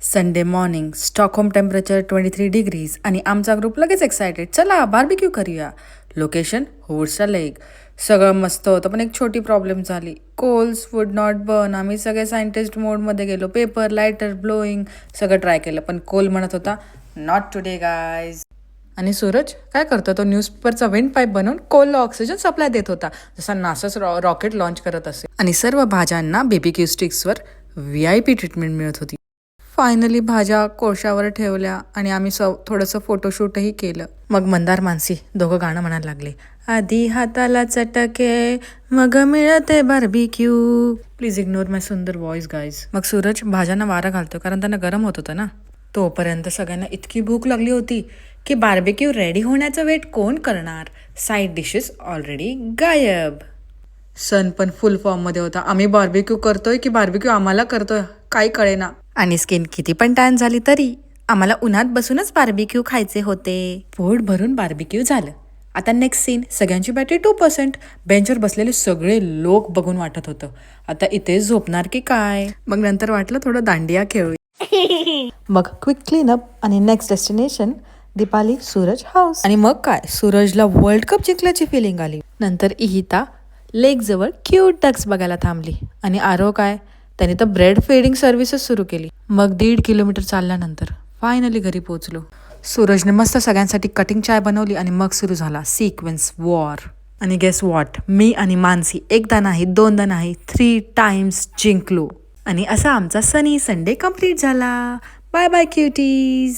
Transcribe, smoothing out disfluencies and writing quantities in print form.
Sunday morning, Stockholm temperature 23 degrees आणि आमचा group लगेच एक्सायटेड, चला बार्बिक्यू करूया. लोकेशन हुडचा लेक. सगळं मस्त होतं, पण एक छोटी प्रॉब्लेम झाली. Coals would not burn. आम्ही सगळे सायंटिस्ट मोडमध्ये गेलो. पेपर, लायटर, ब्लोईंग सगळं ट्राय केलं, पण कोल म्हणत होता नॉट टुडे गायज. आणि सूरज काय करतो, तो न्यूजपेपरचा विंड पाईप बनवून कोलला ऑक्सिजन सप्लाय देत होता, जसा नासाच रॉकेट लॉन्च करत असेल. आणि सर्व भाज्यांना बेबीक्यू स्टिक्सवर VIP ट्रीटमेंट मिळत होती. फायनली भाज्या कोळशावर ठेवल्या आणि आम्ही थोडंसं फोटोशूटही केलं. मग मंदार मानसी दोघं गाणं म्हणायला लागले. आधी हाताला चटके मग मिळते बार्बिक्यू. प्लीज इग्नोर माय सुंदर व्हॉइस गाईज. मग सूरज भाज्यांना वारा घालतो, कारण त्यांना गरम होत होतं ना. तोपर्यंत सगळ्यांना इतकी भूक लागली होती की बार्बिक्यू रेडी होण्याचं वेट कोण करणार. साईड डिशेस ऑलरेडी गायब. सन पण फुल फॉर्म मध्ये होता. आम्ही बार्बिक्यू करतोय की बार्बिक्यू आम्हाला करतोय काही कळेना. आणि स्किन किती पण टॅन झाली तरी आम्हाला उन्हात बसूनच बार्बिक्यू खायचे होते. पोट भरून बार्बिक्यू झालं. आता नेक्स्ट सीन, सगळ्यांची बॅटरी 2%. बेंचवर बसलेले सगळे लोक बघून वाटत होतं आता इथेच झोपणार की काय. मग नंतर वाटलं थोडं दांडिया खेळू. मग क्विक क्लीनअप आणि next destination Deepali Suraj house. आणि मग काय, सूरजला वर्ल्ड कप जिंकल्याची फिलिंग आली. नंतर इहिता लेक जवळ क्यूट डक्स बघायला थांबली. आणि आरो काय, त्याने तर ब्रेड फीडिंग सर्व्हिसेस सुरू केली. मग 1.5 किलोमीटर चालल्यानंतर फायनली घरी पोहोचलो. सूरजने मस्त सगळ्यांसाठी कटिंग चाय बनवली आणि मग सुरू झाला सिक्वेन्स वॉर. आणि गेस वॉट, मी आणि मानसी एकदा नाही दोनदा नाही 3 टाइम्स जिंकलो. आणि असा आमचा सनी संडे कंप्लीट झाला. Bye bye क्युटीज.